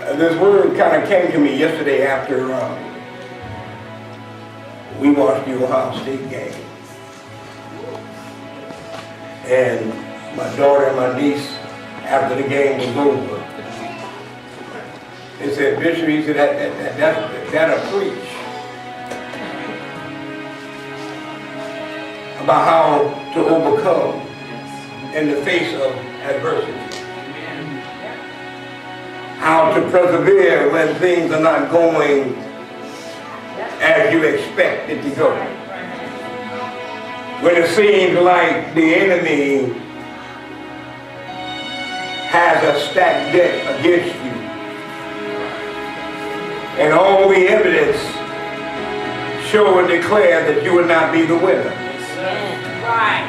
This word kind of came to me yesterday after we watched the Ohio State game. And my daughter and my niece, after the game was over, they said, Bishop, he said, that'll preach about how to overcome in the face of adversity. How to persevere when things are not going as you expect it to go. When it seems like the enemy has a stacked deck against you, and all the evidence show and declare that you will not be the winner. Right.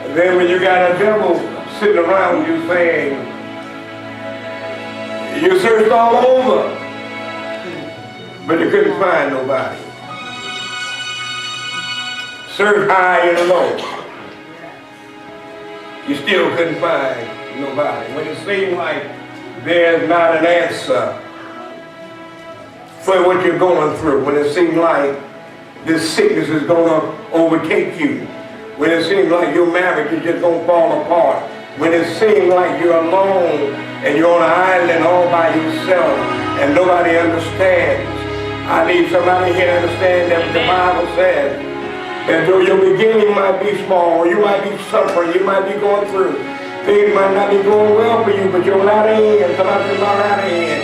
And then when you got a devil sitting around you saying, you searched all over, but you couldn't find nobody. Searched high and low, you still couldn't find nobody. When it seemed like there's not an answer for what you're going through, when it seemed like this sickness is going to overtake you, when it seems like your marriage is just going to fall apart, when it seems like you're alone and you're on an island all by yourself and nobody understands, I need somebody here to understand that the Bible says that though your beginning might be small, you might be suffering, you might be going through, things might not be going well for you, but your latter end, somebody say my latter end.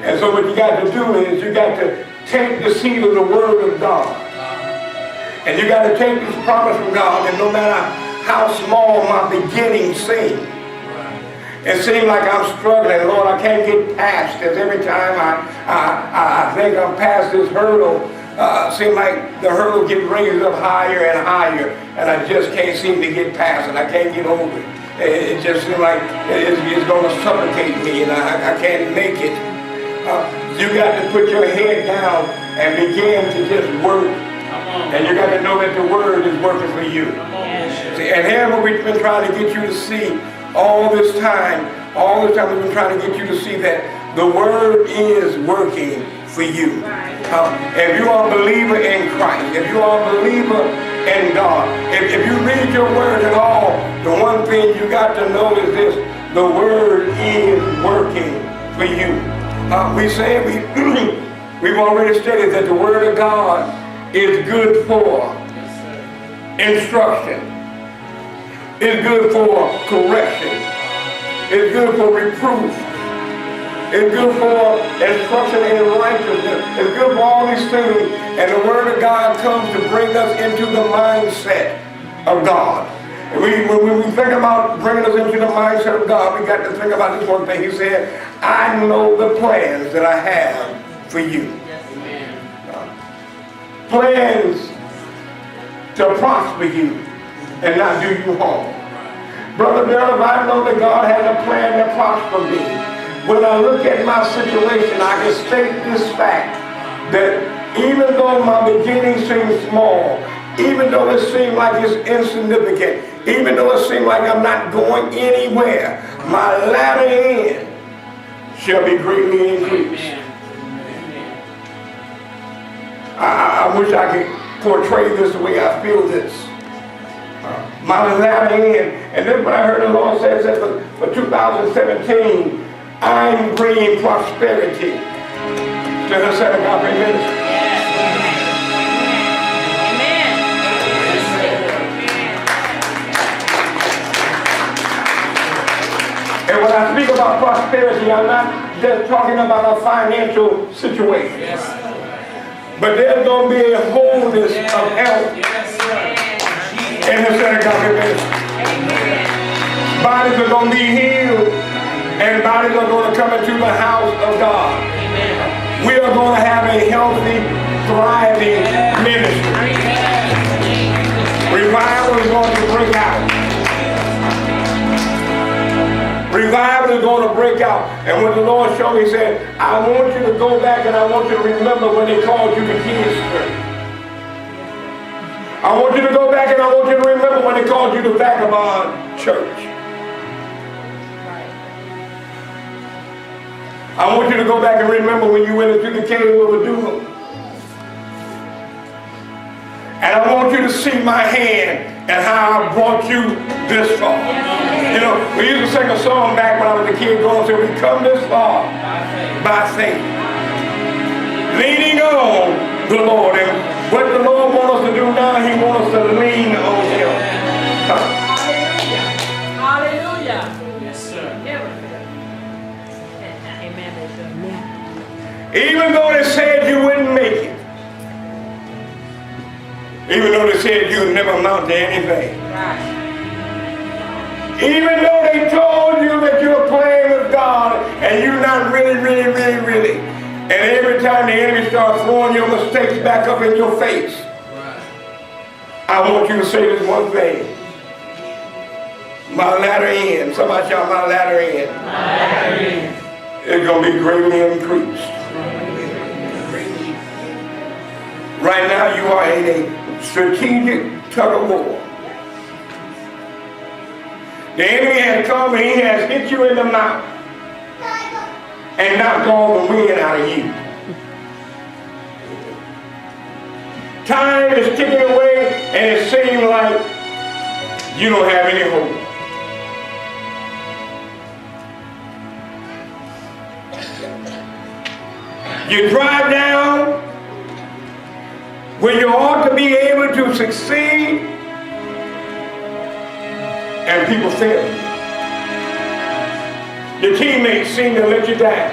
And so what you got to do is you got to take the seed of the word of God. And you got to take this promise from God, and no matter how small my beginning seems, it seems like I'm struggling. Lord, I can't get past this. Every time I think I'm past this hurdle, it seems like the hurdle gets raised up higher and higher, and I just can't seem to get past it. I can't get over it. It just seems like it's going to suffocate me, and I can't make it. You got to put your head down and begin to just work. And you got to know that the word is working for you. See, and here what we've been trying to get you to see all this time we've been trying to get you to see that the word is working for you. If you are a believer in Christ, if you are a believer in God, if you read your word at all, the one thing you got to know is this: the word is working for you. We've already stated that the word of God is good for instruction, it's good for correction, it's good for reproof, it's good for instruction in righteousness, it's good for all these things. And the word of God comes to bring us into the mindset of God. And when we think about bringing us into the mindset of God, we got to think about this one thing. He said, I know the plans that I have for you. Plans to prosper you and not do you harm. Brother Bill, I know that God has a plan to prosper me. When I look at my situation, I can state this fact, that even though my beginning seems small, even though it seems like it's insignificant, even though it seems like I'm not going anywhere, my latter end shall be greatly increased. I wish I could portray this the way I feel this. My latter end, and then when I heard the Lord say that for 2017, I'm bringing prosperity to the Agape Ministries. And when I speak about prosperity, I'm not just talking about a financial situation. Yes. But there's going to be a wholeness of health in the Agape Ministry. Bodies are going to be healed, and bodies are going to come into the house of God. We are going to have a healthy, thriving ministry. Revival is going to break out. Revival is going to break out. And when the Lord showed me, he said, I want you to go back and I want you to remember when they called you the Ginn-Hesed. I want you to go back and I want you to remember when they called you the Vagabond Church. I want you to go back and remember when you went into the cave of Adullam. And I want you to see my hand and how I brought you this far. You know, we used to sing a song back when I was a kid going, so we come this far by faith. Leaning on the Lord. And what the Lord wants us to do now, He wants us to lean on Him. Hallelujah. Yes, sir. Amen. Even though they said you wouldn't make it. Even though they said you would never amount to anything. Right. Even though they told you that you're playing with God and you're not really. And every time the enemy starts throwing your mistakes back up in your face, I want you to say this one thing. My latter end, somebody shout my latter end. It's going to be greatly increased. Right now you are in a strategic tug of war. The enemy has come and he has hit you in the mouth and knocked all the wind out of you. Time is ticking away and it seems like you don't have any hope. You drive down when you ought to be able to succeed and people fail you. Your teammates seem to let you down.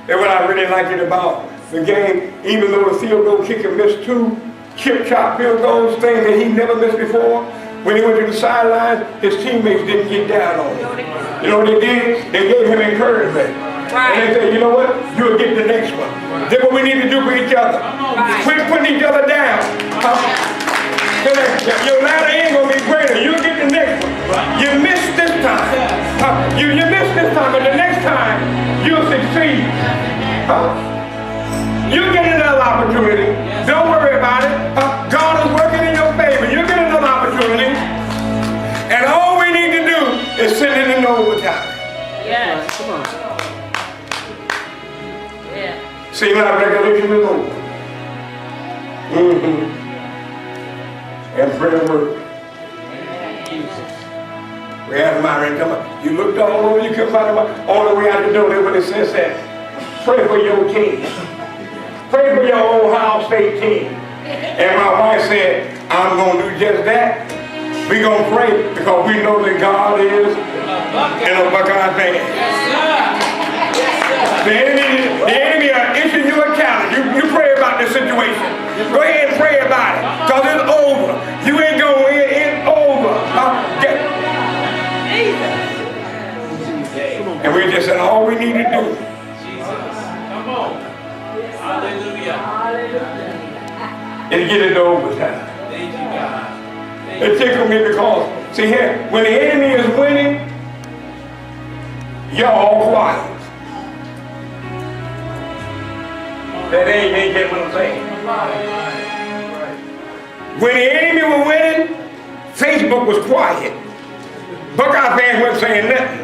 And what I really liked it about the game, even though the field goal kicker missed 2 chip-chop field goals, things that he never missed before, when he went to the sidelines, his teammates didn't get down on him. You know what they did? They gave him encouragement. Right. And they said, you know what? You'll get the next one. That's what we need to do for each other. Right. Quit putting each other down. Your latter end going to be greater. You'll get the next one. You missed this time. You missed this time, but the next time you'll succeed. You'll get another opportunity. Don't worry about it. God is working in your favor. You'll get another opportunity. And all we need to do is send it in overtime. Yes. Come on. Yeah. See, my recollection is over. And prayer work. We have Myron come up. You looked all over, you couldn't find him all the way out the door. That's what it says that. Pray for your team. Pray for your Ohio State team. And my wife said, I'm going to do just that. We're going to pray because we know that God is in a Buckeye fan. The enemy are issuing you a challenge. You pray about this situation. Go ahead and pray about it. Because it's over. You ain't going to win. It's over. And we just said all we need to do. Come on. Hallelujah. Is get it to overtime. Thank you, God. It tickled me because, see here, when the enemy is winning, you're all quiet. That ain't get what I'm saying. When the enemy was winning, Facebook was quiet. Buckeye fans weren't saying nothing.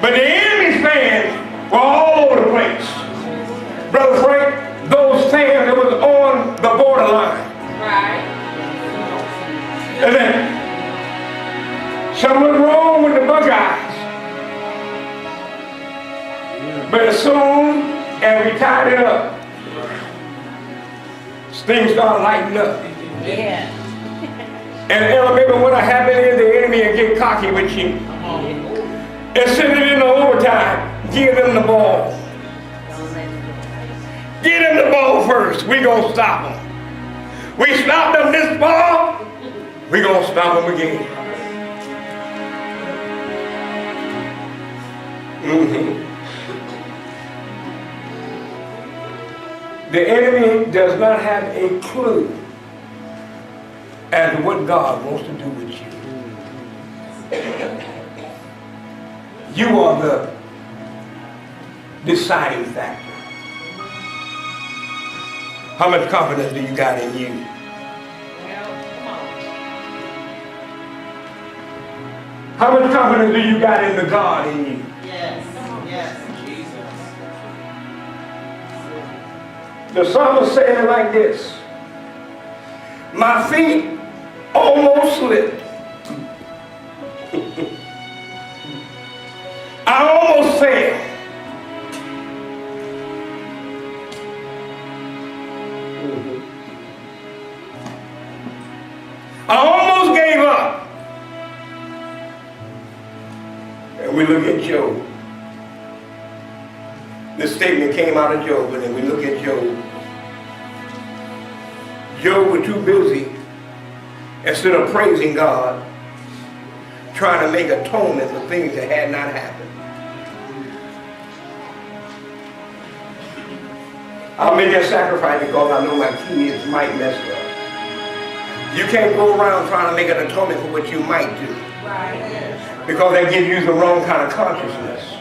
But the enemy's fans were all over the place. Brother Frank, those fans that was on the borderline. Right. And then something was wrong with the Buckeyes. But as soon as we tied it up, things started lightening up. Yeah. And maybe what happened is the enemy will get cocky with you. And send it in the overtime. Give them the ball. Give them the ball first. We're going to stop them. We stopped them this ball. We're going to stop them again. The enemy does not have a clue as to what God wants to do with you. You are the deciding factor. How much confidence do you got in you? How much confidence do you got in the God in you? Yes. Yes. Jesus. The psalmist said it like this. My feet almost slipped. I almost fell. I almost gave up. And we look at Job. This statement came out of Job, and then we look at Job. Job was too busy, instead of praising God, trying to make atonement for things that had not happened. I'll make that sacrifice because I know my kids might mess up. You can't go around trying to make an atonement for what you might do. Right. Because that gives you the wrong kind of consciousness.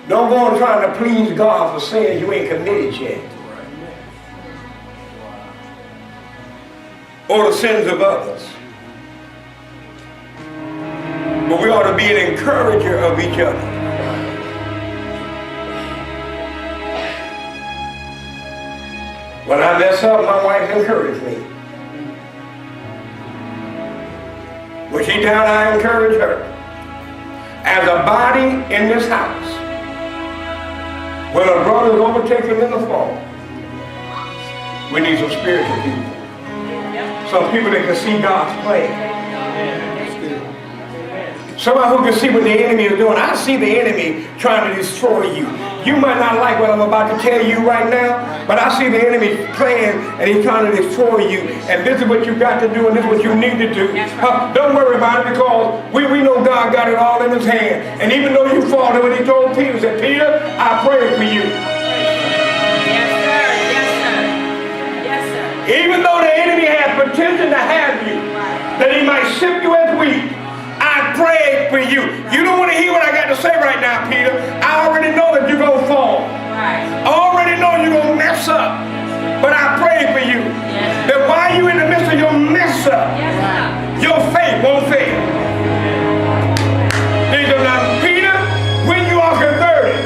Don't go on trying to please God for sins you ain't committed yet. Or the sins of others. But we ought to be an encourager of each other. When I mess up, my wife encouraged me. When she's down, I encourage her. As a body in this house, when a brother is overtaken in the fall, we need some spiritual people. Some people that can see God's plan. Somebody who can see what the enemy is doing. I see the enemy trying to destroy you. You might not like what I'm about to tell you right now, but I see the enemy playing and he's trying to destroy you. And this is what you got to do, and this is what you need to do. Don't worry about it, because we know God got it all in his hand. And even though you fall, when he told Peter, he said, Peter, I pray for you. Yes, sir. Yes, sir. Yes, sir. Even though the enemy has pretended to have you, that he might sift you as wheat, I pray for you. You don't want to hear what I got to say right now, Peter. I already know that you're going to fall. Right. I already know you're going to mess up. But I pray for you. Yes. That while you're in the midst of your mess up, Yes, sir. your faith won't fail. Now, Peter, when you are converted,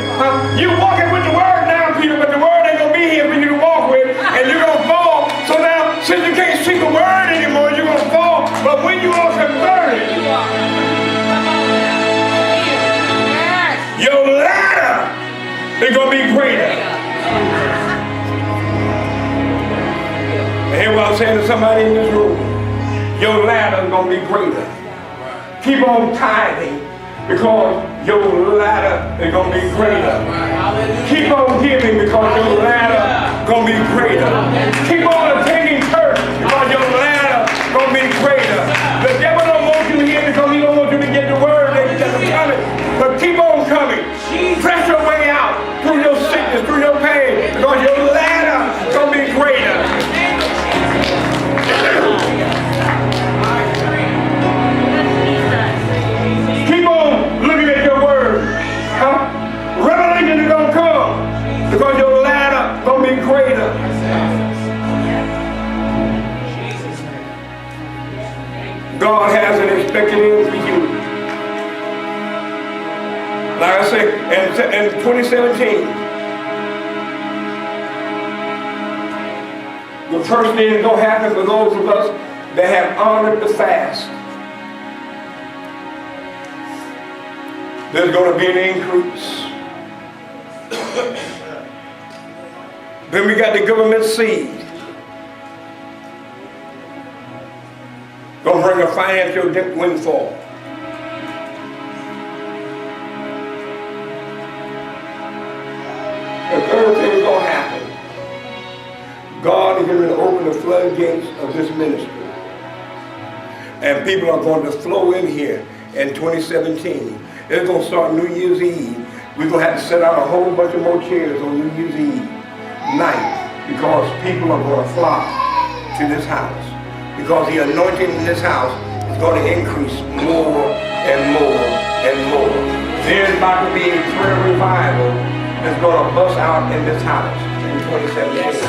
you're walking with the word now, Peter, but the word ain't going to be here for you to walk with, and you're going to fall. So now, since you can't see the word anymore, you're going to fall. But when you are converted, your ladder is going to be greater. And hear what I'm saying to somebody in this room. Your ladder is going to be greater. Keep on tithing, because your ladder is going to be greater. Keep on giving, because your ladder is going to be greater. Keep on attending church, because your ladder is going to be greater. The devil don't want you here because he don't want you to get the word that's coming. But keep on coming. Press your way out through your sickness, through your pain, because your ladder is going to be greater. Keep on looking at your word. Revelation is going to come, because your ladder is going to be greater. God has an expected end for you. Like I say, in 2017, the first thing that's going to happen for those of us that have honored the fast, there's going to be an increase. Then we got the government seed. Going to bring a financial windfall. The third thing is going to happen. God is going to open the floodgates of this ministry. And people are going to flow in here in 2017. It's going to start New Year's Eve. We're going to have to set out a whole bunch of more chairs on New Year's Eve night, because people are going to flock to this house. Because the anointing in this house is going to increase more and more and more. There's about to be a prayer revival that's going to bust out in this house in 2017. Yes, sir.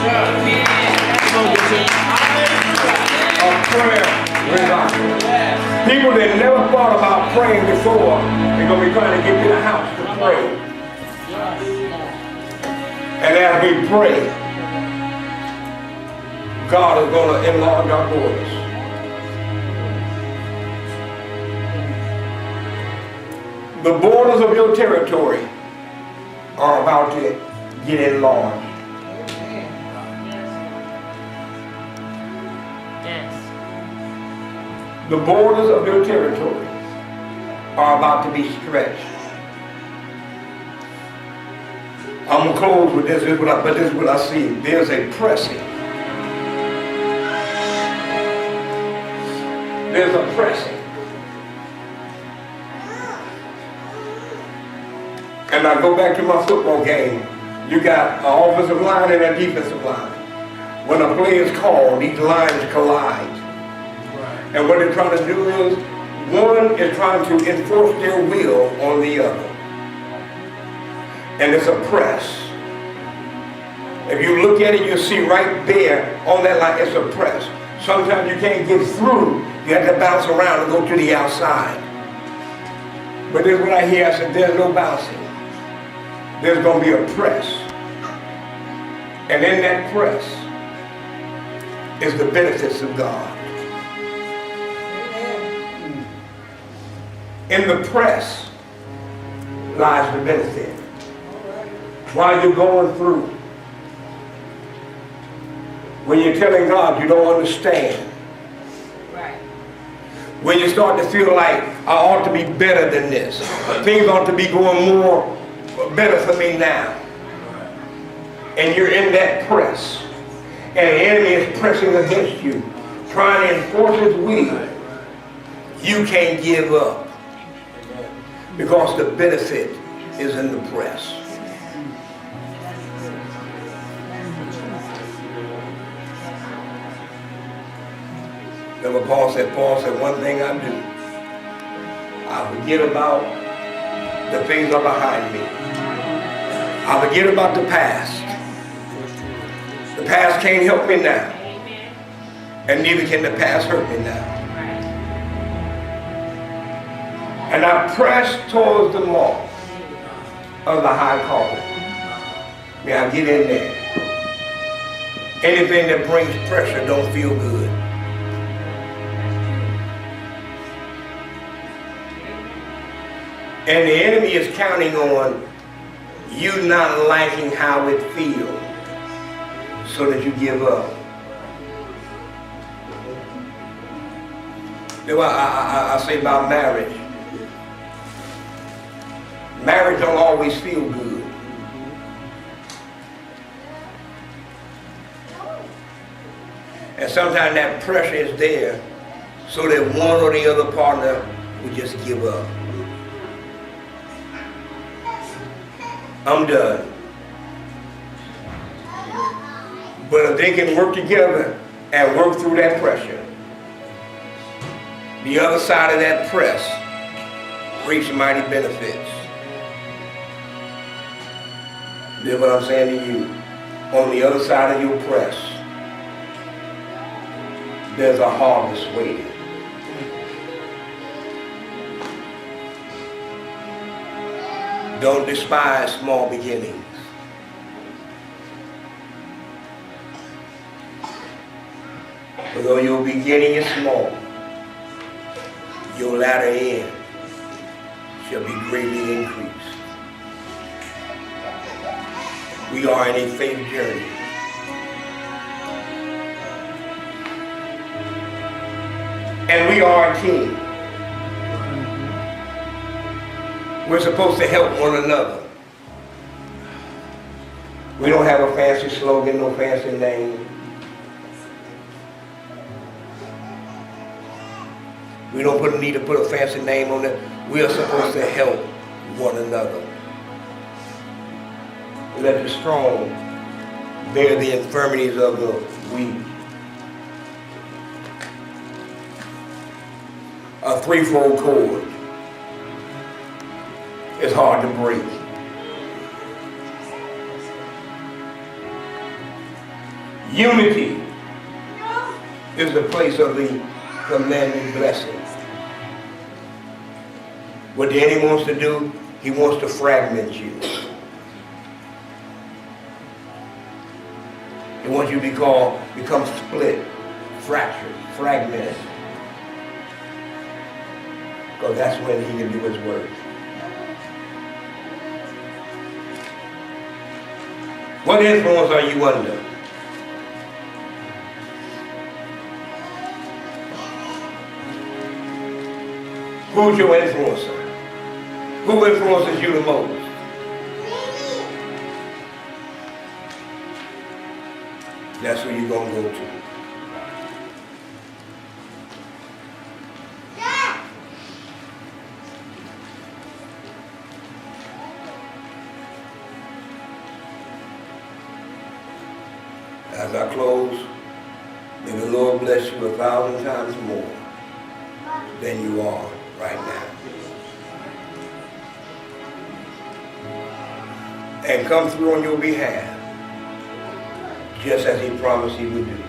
A prayer revival. People that never thought about praying before, they're going to be trying to get to the house to pray. And as we pray, God is going to enlarge our borders. The borders of your territory are about to get enlarged. The borders of your territory are about to be stretched. I'm going to close with this, but this is what I see. There's a pressing. There's a pressing. And I go back to my football game. You got an offensive line and a defensive line. When a play is called, these lines collide. And what they're trying to do is, one is trying to enforce their will on the other. And it's a press. If you look at it, you'll see right there on that line, it's a press. Sometimes you can't get through. You have to bounce around and go to the outside. But this is what I hear. I said, there's no bouncing. There's going to be a press. And in that press is the benefits of God. In the press lies the benefit. While you're going through, when you're telling God you don't understand, Right. when you start to feel like I ought to be better than this, things ought to be going better for me now, and you're in that press, and the enemy is pressing against you, trying to enforce his will, you can't give up. Because the benefit is in the press. Remember Paul said, one thing I do, I forget about the things that are behind me. I forget about the past. The past can't help me now. And neither can the past hurt me now. And I press towards the mark of the high calling. May I get in there. Anything that brings pressure don't feel good. And the enemy is counting on you not liking how it feels so that you give up. You know, I say about marriage. Marriage don't always feel good. And sometimes that pressure is there so that one or the other partner will just give up. I'm done. But if they can work together and work through that pressure, the other side of that press reaps mighty benefits. Hear what I'm saying to you? On the other side of your press, there's a harvest waiting. Don't despise small beginnings. For though your beginning is small, your latter end shall be greatly increased. We are in a faith journey. And we are a team. We're supposed to help one another. We don't have a fancy slogan, no fancy name. We don't need to put a fancy name on it. We are supposed to help one another. Let the strong bear the infirmities of the weak. A threefold cord is hard to break. Unity is the place of the commanded blessing. What the enemy wants to do, he wants to fragment you. He wants you to become split, fractured, fragmented. Because that's when he can do his work. What influence are you under? Who's your influencer? Who influences you the most? That's who you're going to go to. As I close, may the Lord bless you 1,000 times more than you are right now. And come through on your behalf, just as he promised he would do.